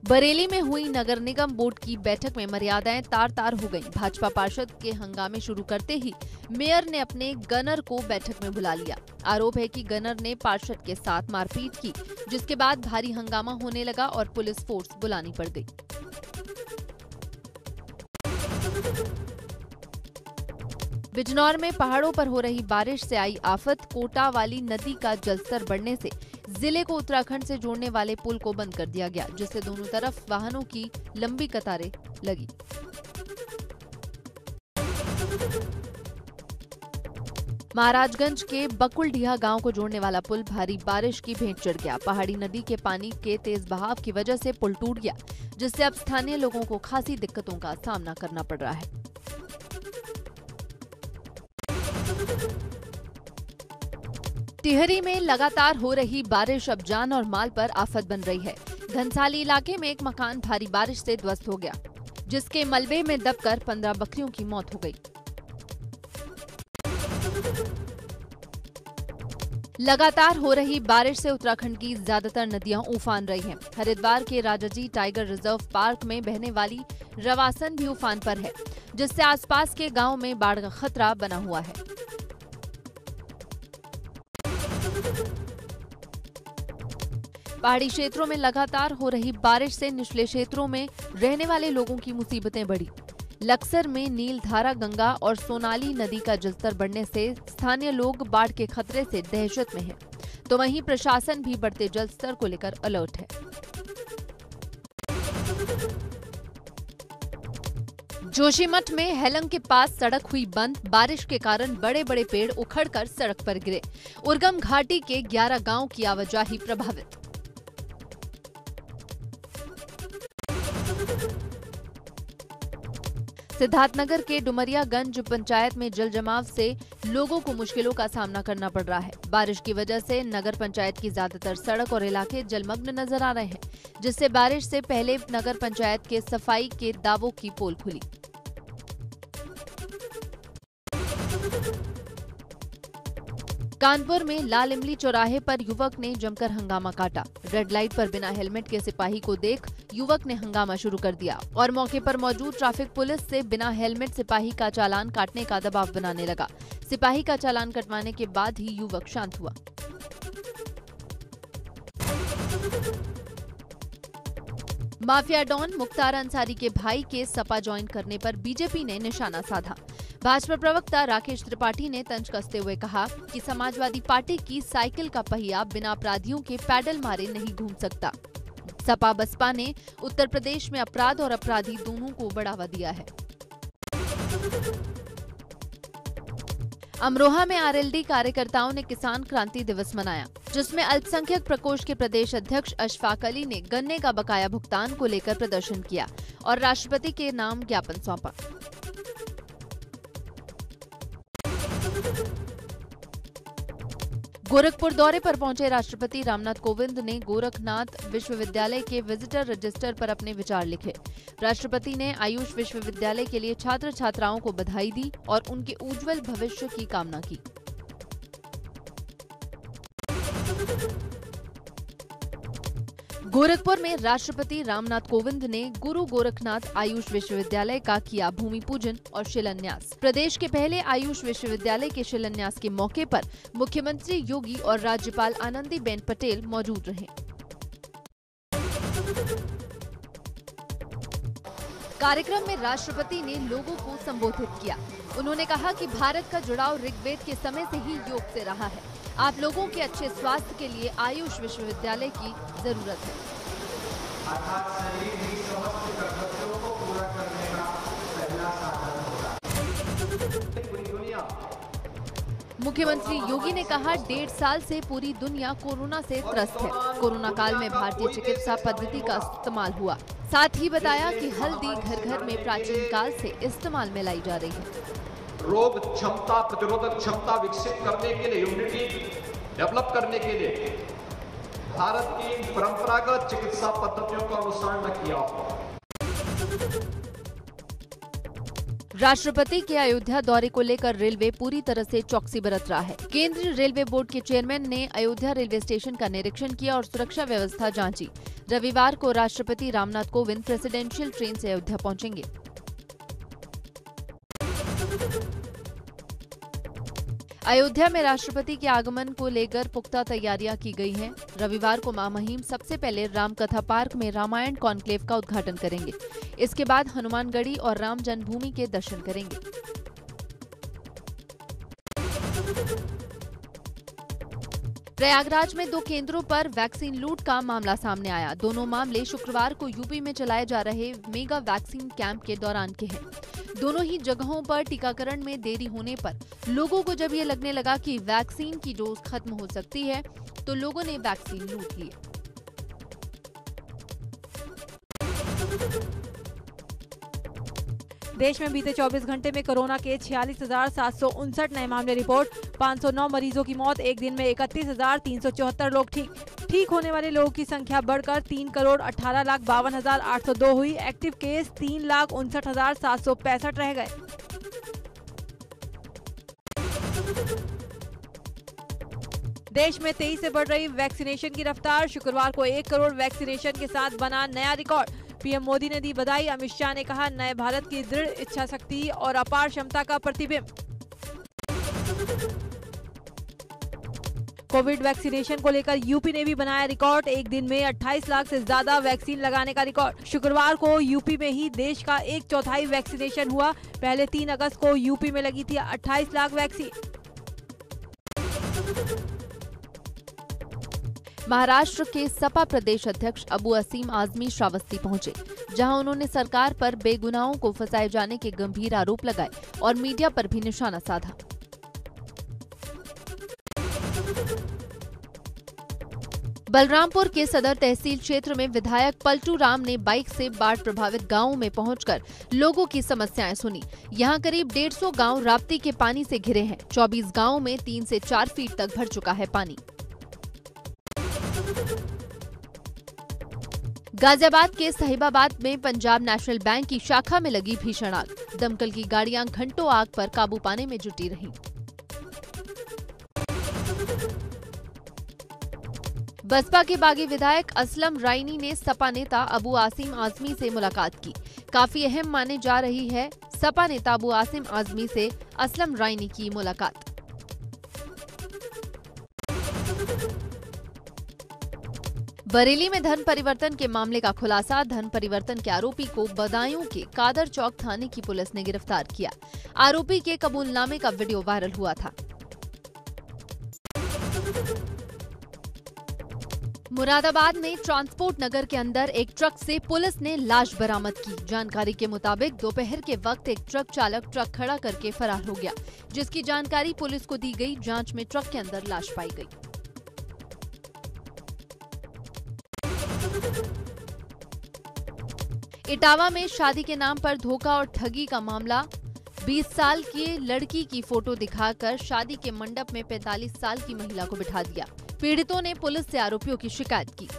बरेली में हुई नगर निगम बोर्ड की बैठक में मर्यादाएं तार-तार हो गईं। भाजपा पार्षद के हंगामे शुरू करते ही मेयर ने अपने गनर को बैठक में बुला लिया। आरोप है कि गनर ने पार्षद के साथ मारपीट की, जिसके बाद भारी हंगामा होने लगा और पुलिस फोर्स बुलानी पड़ गई। बिजनौर में पहाड़ों पर हो रही बारिश से आई आफत। कोटा वाली नदी का जलस्तर बढ़ने से जिले को उत्तराखंड से जोड़ने वाले पुल को बंद कर दिया गया, जिससे दोनों तरफ वाहनों की लंबी कतारें लगी। महाराजगंज के बकुलडीहा गांव को जोड़ने वाला पुल भारी बारिश की भेंट चढ़ गया। पहाड़ी नदी के पानी के तेज बहाव की वजह से पुल टूट गया, जिससे अब स्थानीय लोगों को खासी दिक्कतों का सामना करना पड़ रहा है। टिहरी में लगातार हो रही बारिश अब जान और माल पर आफत बन रही है। घनसाली इलाके में एक मकान भारी बारिश से ध्वस्त हो गया, जिसके मलबे में दबकर 15 बकरियों की मौत हो गई। लगातार हो रही बारिश से उत्तराखंड की ज्यादातर नदियां उफान रही हैं। हरिद्वार के राजाजी टाइगर रिजर्व पार्क में बहने वाली रवासन भी उफान पर है, जिससे आसपास के गांव में बाढ़ का खतरा बना हुआ है। पहाड़ी क्षेत्रों में लगातार हो रही बारिश से निचले क्षेत्रों में रहने वाले लोगों की मुसीबतें बढ़ी। लक्सर में नीलधारा गंगा और सोनाली नदी का जलस्तर बढ़ने से स्थानीय लोग बाढ़ के खतरे से दहशत में हैं, तो वहीं प्रशासन भी बढ़ते जलस्तर को लेकर अलर्ट है। जोशीमठ में हेलंग के पास सड़क हुई बंद। बारिश के कारण बड़े बड़े पेड़ उखड़कर सड़क पर गिरे। उर्गम घाटी के 11 गांव की आवाजाही प्रभावित। सिद्धार्थनगर के डुमरियागंज पंचायत में जल जमाव से लोगों को मुश्किलों का सामना करना पड़ रहा है। बारिश की वजह से नगर पंचायत की ज्यादातर सड़क और इलाके जलमग्न नजर आ रहे हैं, जिससे बारिश से पहले नगर पंचायत के सफाई के दावों की पोल खुली। कानपुर में लाल इमली चौराहे पर युवक ने जमकर हंगामा काटा। रेड लाइट पर बिना हेलमेट के सिपाही को देख युवक ने हंगामा शुरू कर दिया और मौके पर मौजूद ट्रैफिक पुलिस से बिना हेलमेट सिपाही का चालान काटने का दबाव बनाने लगा। सिपाही का चालान कटवाने के बाद ही युवक शांत हुआ। माफिया डॉन मुख्तार अंसारी के भाई के सपा ज्वाइन करने पर बीजेपी ने निशाना साधा। भाजपा प्रवक्ता राकेश त्रिपाठी ने तंज कसते हुए कहा कि समाजवादी पार्टी की साइकिल का पहिया बिना अपराधियों के पैडल मारे नहीं घूम सकता। सपा बसपा ने उत्तर प्रदेश में अपराध और अपराधी दोनों को बढ़ावा दिया है। अमरोहा में आरएलडी कार्यकर्ताओं ने किसान क्रांति दिवस मनाया, जिसमें अल्पसंख्यक प्रकोष्ठ के प्रदेश अध्यक्ष अशफाक अली ने गन्ने का बकाया भुगतान को लेकर प्रदर्शन किया और राष्ट्रपति के नाम ज्ञापन सौंपा। गोरखपुर दौरे पर पहुंचे राष्ट्रपति रामनाथ कोविंद ने गोरखनाथ विश्वविद्यालय के विजिटर रजिस्टर पर अपने विचार लिखे। राष्ट्रपति ने आयुष विश्वविद्यालय के लिए छात्र छात्राओं को बधाई दी और उनके उज्जवल भविष्य की कामना की। गोरखपुर में राष्ट्रपति रामनाथ कोविंद ने गुरु गोरखनाथ आयुष विश्वविद्यालय का किया भूमि पूजन और शिलान्यास। प्रदेश के पहले आयुष विश्वविद्यालय के शिलान्यास के मौके पर मुख्यमंत्री योगी और राज्यपाल आनंदीबेन पटेल मौजूद रहे। कार्यक्रम में राष्ट्रपति ने लोगों को संबोधित किया। उन्होंने कहा कि भारत का जुड़ाव ऋग्वेद के समय से ही योग से रहा है। आप लोगों के अच्छे स्वास्थ्य के लिए आयुष विश्वविद्यालय की जरूरत है। मुख्यमंत्री योगी ने कहा 1.5 साल से पूरी दुनिया कोरोना से त्रस्त है। कोरोना काल में भारतीय चिकित्सा पद्धति का इस्तेमाल हुआ। साथ ही बताया कि हल्दी घर घर में प्राचीन काल से इस्तेमाल में लाई जा रही है। रोग क्षमता, प्रतिरोधक क्षमता विकसित करने के लिए, इम्यूनिटी डेवलप करने के लिए भारत की परंपरागत चिकित्सा पद्धतियों का अनुसरण किया। राष्ट्रपति के अयोध्या दौरे को लेकर रेलवे पूरी तरह से चौकसी बरत रहा है। केंद्रीय रेलवे बोर्ड के चेयरमैन ने अयोध्या रेलवे स्टेशन का निरीक्षण किया और सुरक्षा व्यवस्था जांची। रविवार को राष्ट्रपति रामनाथ कोविंद प्रेसिडेंशियल ट्रेन से अयोध्या पहुंचेंगे। अयोध्या में राष्ट्रपति के आगमन को लेकर पुख्ता तैयारियां की गई हैं। रविवार को मां महिम सबसे पहले रामकथा पार्क में रामायण कॉन्क्लेव का उद्घाटन करेंगे। इसके बाद हनुमानगढ़ी और राम जन्मभूमि के दर्शन करेंगे। प्रयागराज में 2 केंद्रों पर वैक्सीन लूट का मामला सामने आया। दोनों मामले शुक्रवार को यूपी में चलाए जा रहे मेगा वैक्सीन कैंप के दौरान के हैं। दोनों ही जगहों पर टीकाकरण में देरी होने पर लोगों को जब ये लगने लगा कि वैक्सीन की डोज खत्म हो सकती है, तो लोगों ने वैक्सीन लूट ली। देश में बीते 24 घंटे में कोरोना के 46,759 नए मामले रिपोर्ट। 509 मरीजों की मौत। एक दिन में 31,374 लोग ठीक होने वाले लोगों की संख्या बढ़कर 3,18,52,802 हुई। एक्टिव केस 3,59,765 रह गए। देश में तेजी से बढ़ रही वैक्सीनेशन की रफ्तार। शुक्रवार को 1 करोड़ वैक्सीनेशन के साथ बना नया रिकॉर्ड। पीएम मोदी ने दी बधाई। अमित शाह ने कहा, नए भारत की दृढ़ इच्छा शक्ति और अपार क्षमता का प्रतिबिंब। कोविड वैक्सीनेशन को लेकर यूपी ने भी बनाया रिकॉर्ड। एक दिन में 28 लाख से ज्यादा वैक्सीन लगाने का रिकॉर्ड। शुक्रवार को यूपी में ही देश का 1/4 वैक्सीनेशन हुआ। पहले 3 अगस्त को यूपी में लगी थी 28 लाख वैक्सीन। महाराष्ट्र के सपा प्रदेश अध्यक्ष अबू असीम आजमी श्रावस्ती पहुंचे, जहां उन्होंने सरकार पर बेगुनाहों को फंसाए जाने के गंभीर आरोप लगाए और मीडिया पर भी निशाना साधा। बलरामपुर के सदर तहसील क्षेत्र में विधायक पलटू राम ने बाइक से बाढ़ प्रभावित गांवों में पहुंचकर लोगों की समस्याएं सुनी। यहां करीब 150 गांव राप्ती के पानी से घिरे हैं। 24 गांवों में 3 से 4 फीट तक भर चुका है पानी। गाजियाबाद के साहिबाबाद में पंजाब नेशनल बैंक की शाखा में लगी भीषण आग। दमकल की गाड़ियां घंटों आग पर काबू पाने में जुटी रहीं। बसपा के बागी विधायक असलम रायनी ने सपा नेता अबू आसिम आजमी से मुलाकात की। काफी अहम माने जा रही है सपा नेता अबू आसिम आजमी से असलम रायनी की मुलाकात। बरेली में धन परिवर्तन के मामले का खुलासा। धन परिवर्तन के आरोपी को बदायूं के कादर चौक थाने की पुलिस ने गिरफ्तार किया। आरोपी के कबूलनामे का वीडियो वायरल हुआ था। मुरादाबाद में ट्रांसपोर्ट नगर के अंदर एक ट्रक से पुलिस ने लाश बरामद की। जानकारी के मुताबिक दोपहर के वक्त एक ट्रक चालक ट्रक खड़ा करके फरार हो गया, जिसकी जानकारी पुलिस को दी गई। जांच में ट्रक के अंदर लाश पाई गई। इटावा में शादी के नाम पर धोखा और ठगी का मामला। 20 साल की लड़की की फोटो दिखाकर शादी के मंडप में 45 साल की महिला को बिठा दिया। पीड़ितों ने पुलिस से आरोपियों की शिकायत की।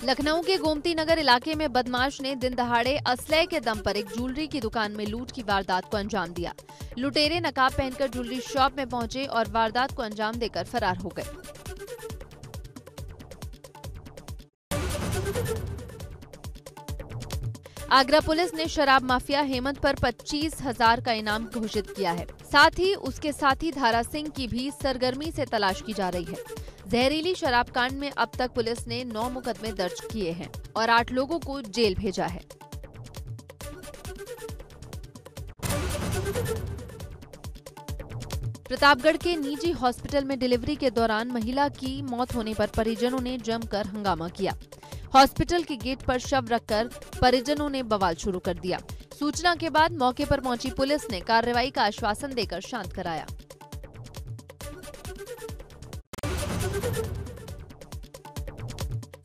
लखनऊ के गोमती नगर इलाके में बदमाश ने दिन दहाड़े असलहे के दम पर एक ज्वेलरी की दुकान में लूट की वारदात को अंजाम दिया। लुटेरे नकाब पहनकर ज्वेलरी शॉप में पहुंचे और वारदात को अंजाम देकर फरार हो गए। आगरा पुलिस ने शराब माफिया हेमंत पर 25,000 का इनाम घोषित किया है। साथ ही उसके साथी धारा सिंह की भी सरगर्मी से तलाश की जा रही है। जहरीली शराब कांड में अब तक पुलिस ने 9 मुकदमे दर्ज किए हैं और 8 लोगों को जेल भेजा है। प्रतापगढ़ के निजी हॉस्पिटल में डिलीवरी के दौरान महिला की मौत होने पर परिजनों ने जमकर हंगामा किया। हॉस्पिटल के गेट पर शव रखकर परिजनों ने बवाल शुरू कर दिया। सूचना के बाद मौके पर पहुंची पुलिस ने कार्रवाई का आश्वासन देकर शांत कराया।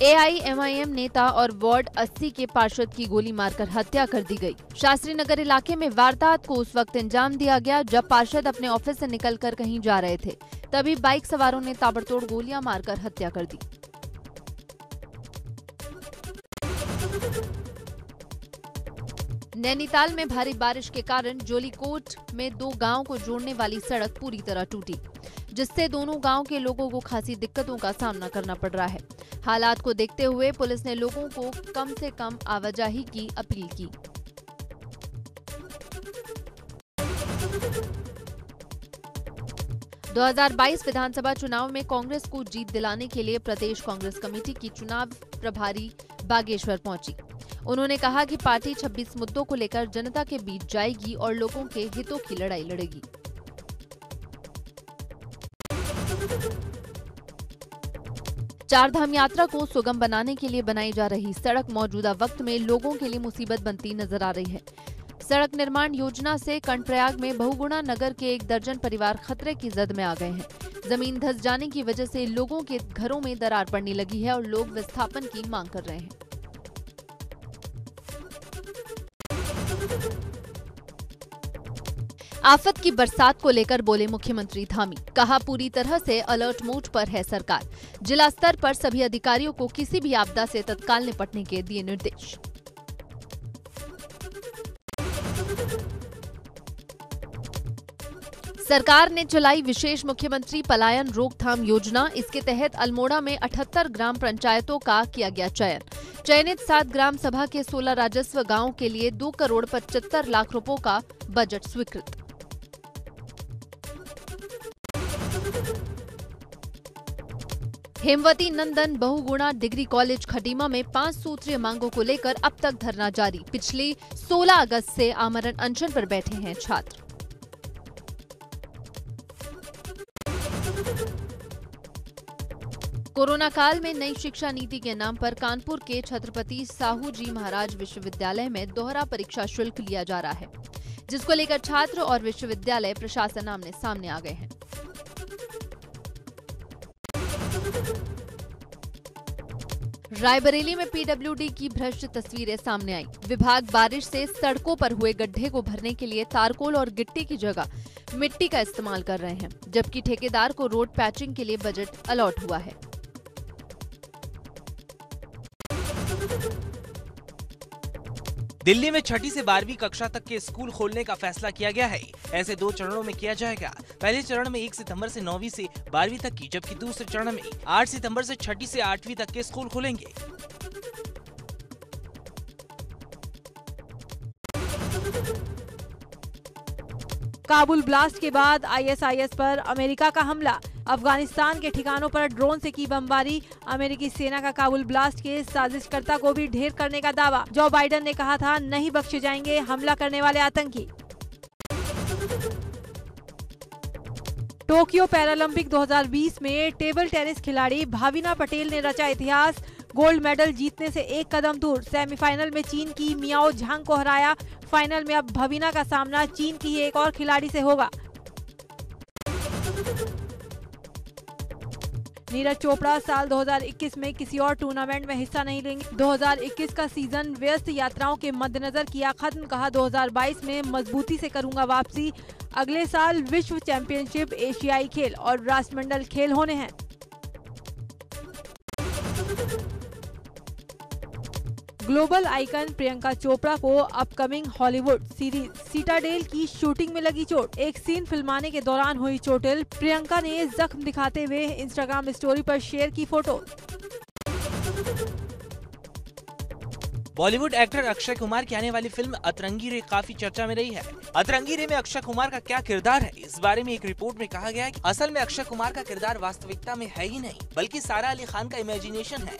एआईएमआईएम नेता और वार्ड 80 के पार्षद की गोली मारकर हत्या कर दी गई। शास्त्री नगर इलाके में वारदात को उस वक्त अंजाम दिया गया जब पार्षद अपने ऑफिस से निकलकर कहीं जा रहे थे। तभी बाइक सवारों ने ताबड़तोड़ गोलियां मारकर हत्या कर दी। नैनीताल में भारी बारिश के कारण जोलीकोट में 2 गांव को जोड़ने वाली सड़क पूरी तरह टूटी, जिससे दोनों गांव के लोगों को खासी दिक्कतों का सामना करना पड़ रहा है। हालात को देखते हुए पुलिस ने लोगों को कम से कम आवाजाही की अपील की। – 2022 विधानसभा चुनाव में कांग्रेस को जीत दिलाने के लिए प्रदेश कांग्रेस कमेटी की चुनाव प्रभारी बागेश्वर पहुंची। उन्होंने कहा कि पार्टी 26 मुद्दों को लेकर जनता के बीच जाएगी और लोगों के हितों की लड़ाई लड़ेगी। चारधाम यात्रा को सुगम बनाने के लिए बनाई जा रही सड़क मौजूदा वक्त में लोगों के लिए मुसीबत बनती नजर आ रही है। सड़क निर्माण योजना से कर्णप्रयाग में बहुगुणा नगर के 1 दर्जन परिवार खतरे की जद में आ गए हैं। जमीन धंस जाने की वजह से लोगों के घरों में दरार पड़ने लगी है और लोग विस्थापन की मांग कर रहे हैं। आफत की बरसात को लेकर बोले मुख्यमंत्री धामी, कहा पूरी तरह से अलर्ट मोड पर है सरकार। जिला स्तर पर सभी अधिकारियों को किसी भी आपदा से तत्काल निपटने के दिए निर्देश। सरकार ने चलाई विशेष मुख्यमंत्री पलायन रोकथाम योजना। इसके तहत अल्मोड़ा में 78 ग्राम पंचायतों का किया गया चयन। चयनित 7 ग्राम सभा के 16 राजस्व गांवों के लिए 2 करोड़ 75 लाख रुपयों का बजट स्वीकृत। हेमवती नंदन बहुगुणा डिग्री कॉलेज खटीमा में 5 सूत्रीय मांगों को लेकर अब तक धरना जारी। पिछले 16 अगस्त से आमरण अनशन पर बैठे हैं छात्र। कोरोना काल में नई शिक्षा नीति के नाम पर कानपुर के छत्रपति साहू जी महाराज विश्वविद्यालय में दोहरा परीक्षा शुल्क लिया जा रहा है, जिसको लेकर छात्र और विश्वविद्यालय प्रशासन आमने सामने आ गए हैं। रायबरेली में पीडब्ल्यूडी की भ्रष्ट तस्वीरें सामने आई। विभाग बारिश से सड़कों पर हुए गड्ढे को भरने के लिए तारकोल और गिट्टी की जगह मिट्टी का इस्तेमाल कर रहे हैं, जबकि ठेकेदार को रोड पैचिंग के लिए बजट अलॉट हुआ है। दिल्ली में 6ठी से 12वीं कक्षा तक के स्कूल खोलने का फैसला किया गया है। ऐसे 2 चरणों में किया जाएगा। पहले चरण में 1 सितंबर से 9वीं से 12वीं तक की, जबकि दूसरे चरण में 8 सितंबर से 6ठी से 8वीं तक के स्कूल खुलेंगे। काबुल ब्लास्ट के बाद आईएसआईएस पर अमेरिका का हमला। अफगानिस्तान के ठिकानों पर ड्रोन से की बमबारी। अमेरिकी सेना का काबुल ब्लास्ट के साजिशकर्ता को भी ढेर करने का दावा। जो बाइडेन ने कहा था, नहीं बख्शे जाएंगे हमला करने वाले आतंकी। टोक्यो पैरालंपिक 2020 में टेबल टेनिस खिलाड़ी भाविना पटेल ने रचा इतिहास। गोल्ड मेडल जीतने से 1 कदम दूर। सेमीफाइनल में चीन की मियाओ झांग को हराया। फाइनल में अब भाविना का सामना चीन की एक और खिलाड़ी से होगा। नीरज चोपड़ा साल 2021 में किसी और टूर्नामेंट में हिस्सा नहीं लेंगे। 2021 का सीजन व्यस्त यात्राओं के मद्देनजर किया खत्म। कहा 2022 में मजबूती से करूंगा वापसी। अगले साल विश्व चैंपियनशिप, एशियाई खेल और राष्ट्रमंडल खेल होने हैं। ग्लोबल आइकन प्रियंका चोपड़ा को अपकमिंग हॉलीवुड सीरीज सिटाडेल की शूटिंग में लगी चोट। एक सीन फिल्माने के दौरान हुई चोटिल। प्रियंका ने जख्म दिखाते हुए इंस्टाग्राम स्टोरी पर शेयर की फोटो। बॉलीवुड एक्टर अक्षय कुमार की आने वाली फिल्म अतरंगी रे काफी चर्चा में रही है। अतरंगी रे में अक्षय कुमार का क्या किरदार है, इस बारे में एक रिपोर्ट में कहा गया है कि असल में अक्षय कुमार का किरदार वास्तविकता में है ही नहीं, बल्कि सारा अली खान का इमेजिनेशन है।